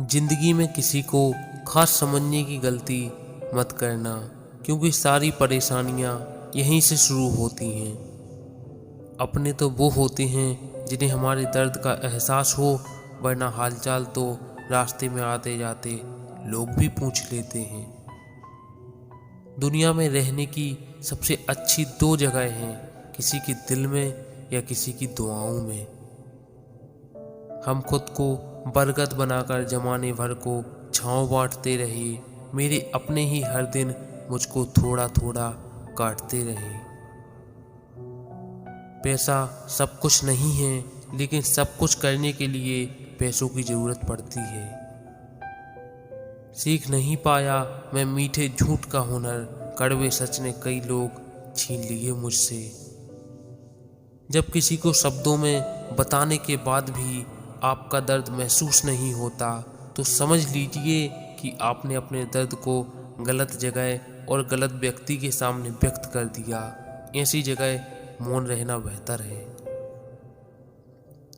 जिंदगी में किसी को खास समझने की गलती मत करना, क्योंकि सारी परेशानियां यहीं से शुरू होती हैं। अपने तो वो होते हैं जिन्हें हमारे दर्द का एहसास हो, वरना हालचाल तो रास्ते में आते जाते लोग भी पूछ लेते हैं। दुनिया में रहने की सबसे अच्छी दो जगह हैं, किसी के दिल में या किसी की दुआओं में। हम खुद को बरगद बनाकर जमाने भर को छांव बांटते रहे, मेरे अपने ही हर दिन मुझको थोड़ा थोड़ा काटते रहे। पैसा सब कुछ नहीं है, लेकिन सब कुछ करने के लिए पैसों की जरूरत पड़ती है। सीख नहीं पाया मैं मीठे झूठ का हुनर, कड़वे सच ने कई लोग छीन लिए मुझसे। जब किसी को शब्दों में बताने के बाद भी आपका दर्द महसूस नहीं होता, तो समझ लीजिए कि आपने अपने दर्द को गलत जगह और गलत व्यक्ति के सामने व्यक्त कर दिया। ऐसी जगह मौन रहना बेहतर है।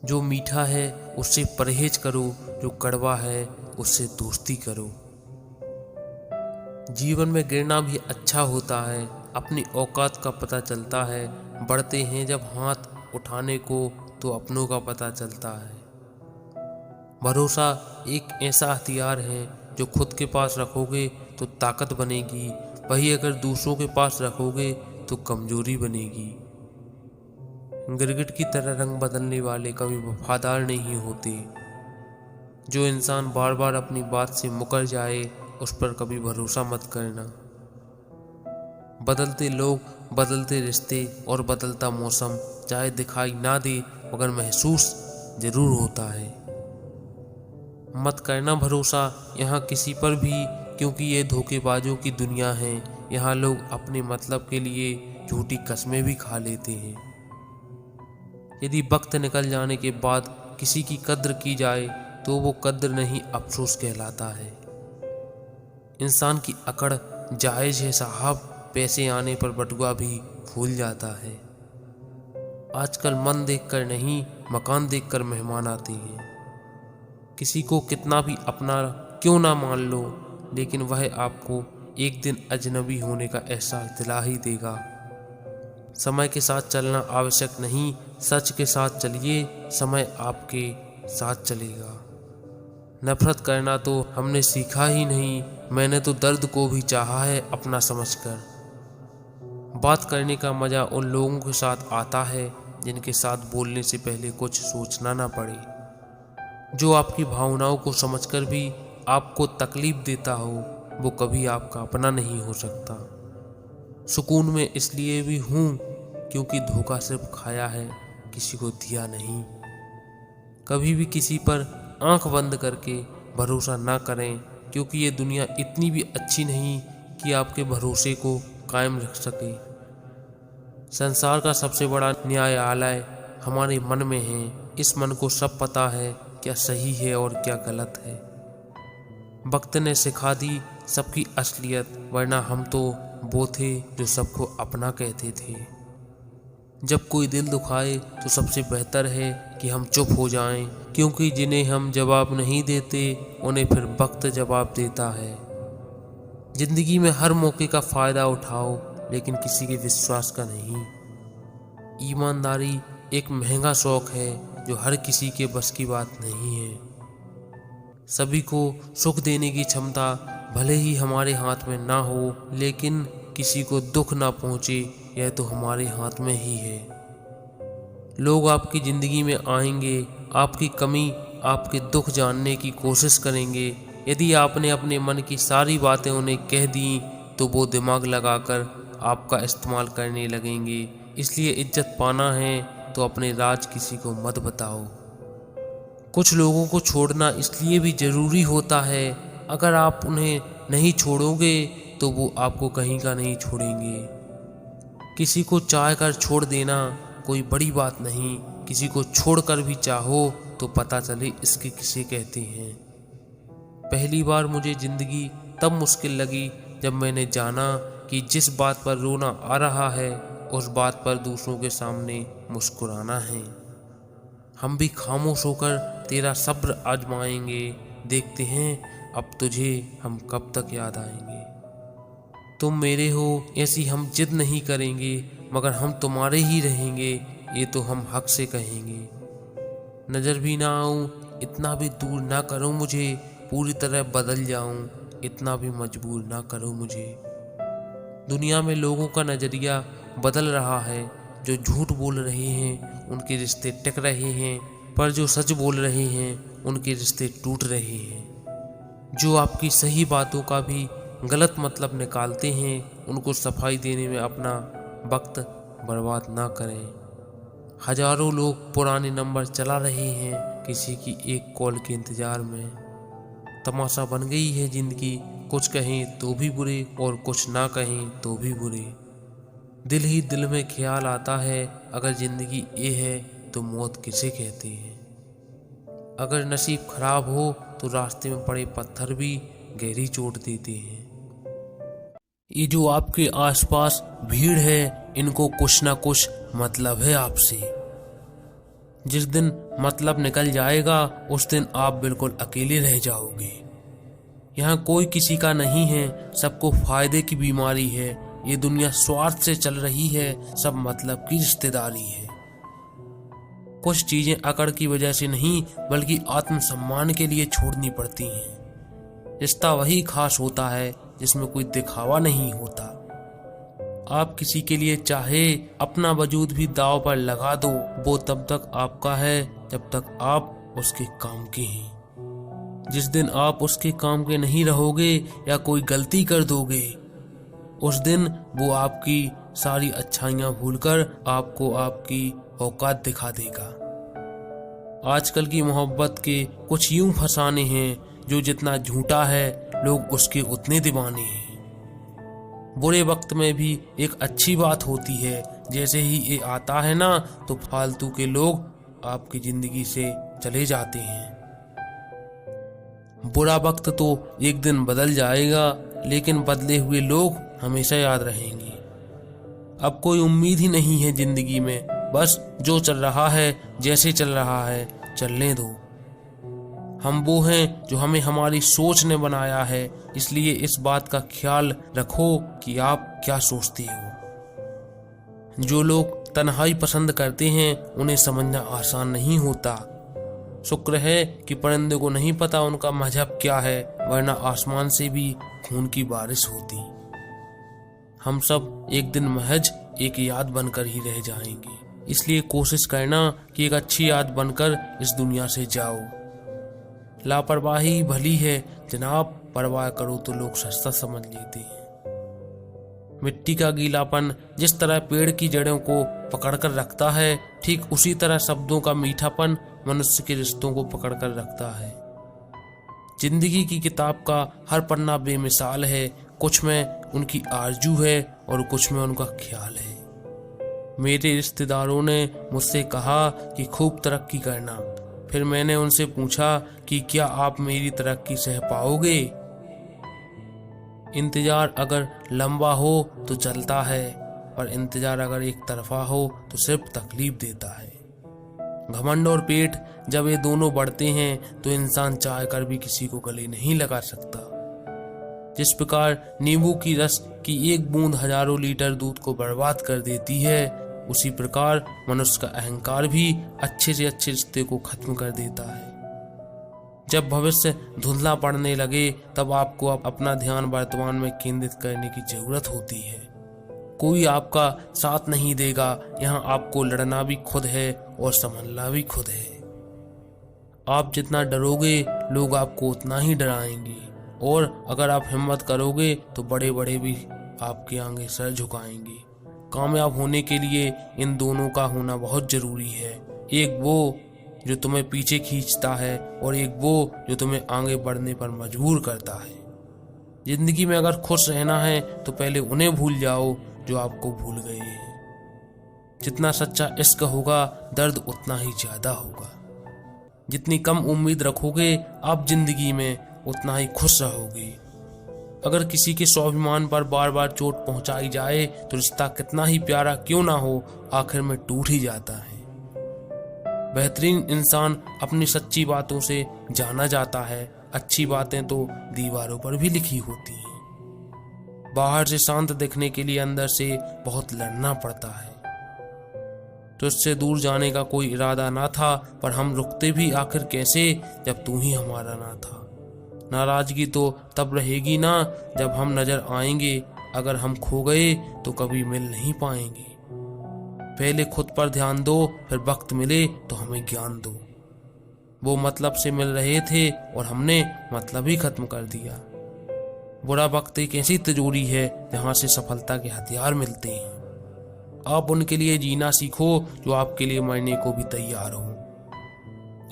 जो मीठा है उससे परहेज करो, जो कड़वा है उससे दोस्ती करो। जीवन में गिरना भी अच्छा होता है, अपनी औकात का पता चलता है। बढ़ते हैं जब हाथ उठाने को, तो अपनों का पता चलता है। भरोसा एक ऐसा हथियार है जो खुद के पास रखोगे तो ताकत बनेगी, वही अगर दूसरों के पास रखोगे तो कमजोरी बनेगी। गिरगिट की तरह रंग बदलने वाले कभी वफादार नहीं होते। जो इंसान बार बार अपनी बात से मुकर जाए, उस पर कभी भरोसा मत करना। बदलते लोग, बदलते रिश्ते और बदलता मौसम चाहे दिखाई ना दे, मगर महसूस जरूर होता है। मत करना भरोसा यहाँ किसी पर भी, क्योंकि ये धोखेबाजों की दुनिया है। यहाँ लोग अपने मतलब के लिए झूठी कस्में भी खा लेते हैं। यदि वक्त निकल जाने के बाद किसी की कद्र की जाए, तो वो कद्र नहीं अफसोस कहलाता है। इंसान की अकड़ जायज है साहब, पैसे आने पर बटुआ भी भूल जाता है। आजकल मन देखकर नहीं, मकान देखकर मेहमान आते हैं। किसी को कितना भी अपना क्यों ना मान लो, लेकिन वह आपको एक दिन अजनबी होने का एहसास दिला ही देगा। समय के साथ चलना आवश्यक नहीं, सच के साथ चलिए, समय आपके साथ चलेगा। नफरत करना तो हमने सीखा ही नहीं, मैंने तो दर्द को भी चाहा है अपना समझकर। बात करने का मजा उन लोगों के साथ आता है जिनके साथ बोलने से पहले कुछ सोचना ना पड़े। जो आपकी भावनाओं को समझकर भी आपको तकलीफ देता हो, वो कभी आपका अपना नहीं हो सकता। सुकून में इसलिए भी हूँ क्योंकि धोखा सिर्फ खाया है, किसी को दिया नहीं। कभी भी किसी पर आंख बंद करके भरोसा ना करें, क्योंकि ये दुनिया इतनी भी अच्छी नहीं कि आपके भरोसे को कायम रख सके। संसार का सबसे बड़ा न्यायालय हमारे मन में है। इस मन को सब पता है क्या सही है और क्या गलत है। वक्त ने सिखा दी सबकी असलियत, वरना हम तो वो थे जो सबको अपना कहते थे। जब कोई दिल दुखाए तो सबसे बेहतर है कि हम चुप हो जाएं, क्योंकि जिन्हें हम जवाब नहीं देते, उन्हें फिर वक्त जवाब देता है। जिंदगी में हर मौके का फायदा उठाओ, लेकिन किसी के विश्वास का नहीं। ईमानदारी एक महंगा शौक है जो हर किसी के बस की बात नहीं है। सभी को सुख देने की क्षमता भले ही हमारे हाथ में ना हो, लेकिन किसी को दुख ना पहुंचे, यह तो हमारे हाथ में ही है। लोग आपकी जिंदगी में आएंगे, आपकी कमी, आपके दुख जानने की कोशिश करेंगे। यदि आपने अपने मन की सारी बातें उन्हें कह दी, तो वो दिमाग लगाकर आपका इस्तेमाल करने लगेंगे। इसलिए इज्जत पाना है तो अपने राज किसी को मत बताओ। कुछ लोगों को छोड़ना इसलिए भी जरूरी होता है, अगर आप उन्हें नहीं छोड़ोगे तो वो आपको कहीं का नहीं छोड़ेंगे। किसी को चाह कर छोड़ देना कोई बड़ी बात नहीं, किसी को छोड़कर भी चाहो तो पता चले इसके किसे कहते हैं। पहली बार मुझे जिंदगी तब मुश्किल लगी जब मैंने जाना कि जिस बात पर रोना आ रहा है, उस बात पर दूसरों के सामने मुस्कुराना है। हम भी खामोश होकर तेरा सब्र आजमाएंगे, देखते हैं अब तुझे हम कब तक याद आएंगे। तुम मेरे हो ऐसी हम जिद नहीं करेंगे, मगर हम तुम्हारे ही रहेंगे, ये तो हम हक से कहेंगे। नजर भी ना आऊं, इतना भी दूर ना करो मुझे, पूरी तरह बदल जाऊं, इतना भी मजबूर ना करो मुझे। दुनिया में लोगों का नजरिया बदल रहा है, जो झूठ बोल रहे हैं उनके रिश्ते टिक रहे हैं, पर जो सच बोल रहे हैं उनके रिश्ते टूट रहे हैं। जो आपकी सही बातों का भी गलत मतलब निकालते हैं, उनको सफाई देने में अपना वक्त बर्बाद ना करें। हजारों लोग पुराने नंबर चला रहे हैं किसी की एक कॉल के इंतजार में। तमाशा बन गई है जिंदगी, कुछ कहें तो भी बुरे और कुछ ना कहें तो भी बुरे। दिल ही दिल में ख्याल आता है, अगर जिंदगी ये है तो मौत किसे कहते हैं। अगर नसीब खराब हो तो रास्ते में पड़े पत्थर भी गहरी चोट देते हैं। ये जो आपके आसपास भीड़ है, इनको कुछ ना कुछ मतलब है आपसे। जिस दिन मतलब निकल जाएगा उस दिन आप बिल्कुल अकेले रह जाओगे। यहाँ कोई किसी का नहीं है, सबको फायदे की बीमारी है। ये दुनिया स्वार्थ से चल रही है, सब मतलब की रिश्तेदारी है। कुछ चीजें अकड़ की वजह से नहीं बल्कि आत्मसम्मान के लिए छोड़नी पड़ती हैं। रिश्ता वही खास होता है जिसमें कोई दिखावा नहीं होता। आप किसी के लिए चाहे अपना वजूद भी दांव पर लगा दो, वो तब तक आपका है जब तक आप उसके काम के हैं। जिस दिन आप उसके काम के नहीं रहोगे या कोई गलती कर दोगे, उस दिन वो आपकी सारी अच्छाइयां भूलकर आपको आपकी औकात दिखा देगा। आजकल की मोहब्बत के कुछ यूं फसाने हैं, जो जितना झूठा है लोग उसके उतने दीवाने हैं। बुरे वक्त में भी एक अच्छी बात होती है, जैसे ही ये आता है ना तो फालतू के लोग आपकी जिंदगी से चले जाते हैं। बुरा वक्त तो एक दिन बदल जाएगा, लेकिन बदले हुए लोग हमेशा याद रहेंगे। अब कोई उम्मीद ही नहीं है जिंदगी में, बस जो चल रहा है जैसे चल रहा है चलने दो। हम वो हैं जो हमें हमारी सोच ने बनाया है, इसलिए इस बात का ख्याल रखो कि आप क्या सोचते हो। जो लोग तन्हाई पसंद करते हैं उन्हें समझना आसान नहीं होता। शुक्र है कि परिंदे को नहीं पता उनका मजहब क्या है, वरना आसमान से भी खून की बारिश होती। हम सब एक दिन महज एक याद बनकर ही रह जाएंगे, इसलिए कोशिश करना कि एक अच्छी याद बनकर इस दुनिया से जाओ। लापरवाही भली है जनाब, परवाह करो तो लोग सस्ता समझ लेते हैं। मिट्टी का गीलापन जिस तरह पेड़ की जड़ों को पकड़कर रखता है, ठीक उसी तरह शब्दों का मीठापन मनुष्य के रिश्तों को पकड़कर रखता है। जिंदगी की किताब का हर पन्ना बेमिसाल है, कुछ में उनकी आरजू है और कुछ में उनका ख्याल है। मेरे रिश्तेदारों ने मुझसे कहा कि खूब तरक्की करना, फिर मैंने उनसे पूछा कि क्या आप मेरी तरक्की सह पाओगे। इंतजार अगर लंबा हो तो चलता है, और इंतजार अगर एक तरफा हो तो सिर्फ तकलीफ देता है। घमंड और पेट जब ये दोनों बढ़ते हैं तो इंसान चाह कर भी किसी को गले नहीं लगा सकता। जिस प्रकार नींबू की रस की एक बूंद हजारों लीटर दूध को बर्बाद कर देती है, उसी प्रकार मनुष्य का अहंकार भी अच्छे से अच्छे रिश्ते को खत्म कर देता है। जब भविष्य धुंधला पड़ने लगे तब आपको अपना ध्यान वर्तमान में केंद्रित करने की जरूरत होती है। कोई आपका साथ नहीं देगा, यहाँ आपको लड़ना भी खुद है और संभलना भी खुद है। आप जितना डरोगे लोग आपको उतना ही डराएंगे, और अगर आप हिम्मत करोगे तो बड़े बड़े भी आपके आगे सर झुकाएंगे। कामयाब होने के लिए इन दोनों का होना बहुत जरूरी है, एक वो जो तुम्हें पीछे खींचता है और एक वो जो तुम्हें आगे बढ़ने पर मजबूर करता है। जिंदगी में अगर खुश रहना है तो पहले उन्हें भूल जाओ जो आपको भूल गए हैं। जितना सच्चा इश्क होगा दर्द उतना ही ज्यादा होगा। जितनी कम उम्मीद रखोगे आप जिंदगी में, उतना ही खुश रहोगे। अगर किसी के स्वाभिमान पर बार बार चोट पहुंचाई जाए तो रिश्ता कितना ही प्यारा क्यों ना हो, आखिर में टूट ही जाता है। बेहतरीन इंसान अपनी सच्ची बातों से जाना जाता है, अच्छी बातें तो दीवारों पर भी लिखी होती हैं। बाहर से शांत दिखने के लिए अंदर से बहुत लड़ना पड़ता है। तुझसे दूर जाने का कोई इरादा ना था, पर हम रुकते भी आखिर कैसे जब तू ही हमारा ना था। नाराजगी तो तब रहेगी ना जब हम नजर आएंगे, अगर हम खो गए तो कभी मिल नहीं पाएंगे। पहले खुद पर ध्यान दो, फिर वक्त मिले तो हमें ज्ञान दो। वो मतलब से मिल रहे थे और हमने मतलब ही खत्म कर दिया। बुरा वक्त एक ऐसी तिजोरी है जहां से सफलता के हथियार मिलते हैं। आप उनके लिए जीना सीखो जो आपके लिए मरने को भी तैयार हो।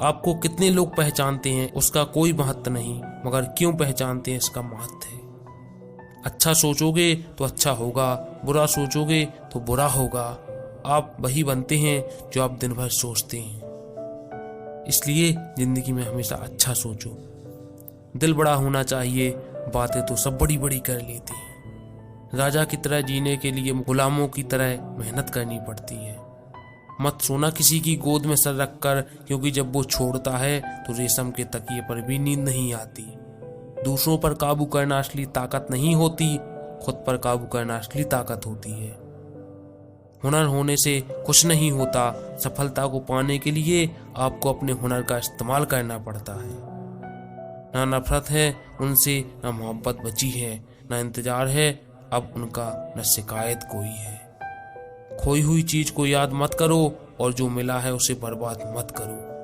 आपको कितने लोग पहचानते हैं उसका कोई महत्व नहीं, मगर क्यों पहचानते हैं इसका महत्व है। अच्छा सोचोगे तो अच्छा होगा, बुरा सोचोगे तो बुरा होगा। आप वही बनते हैं जो आप दिन भर सोचते हैं। इसलिए जिंदगी में हमेशा अच्छा सोचो। दिल बड़ा होना चाहिए, बातें तो सब बड़ी बड़ी कर लेती हैं। राजा की तरह जीने के लिए गुलामों की तरह मेहनत करनी पड़ती है। मत सोना किसी की गोद में सर रखकर, क्योंकि जब वो छोड़ता है तो रेशम के तकिए पर भी नींद नहीं आती। दूसरों पर काबू करना असली ताकत नहीं होती, खुद पर काबू करना असली ताकत होती है। हुनर होने से कुछ नहीं होता, सफलता को पाने के लिए आपको अपने हुनर का इस्तेमाल करना पड़ता है। ना नफरत है उनसे, ना मोहब्बत बची है, ना इंतजार है अब उनका, न शिकायत कोई है। खोई हुई चीज को याद मत करो और जो मिला है उसे बर्बाद मत करो।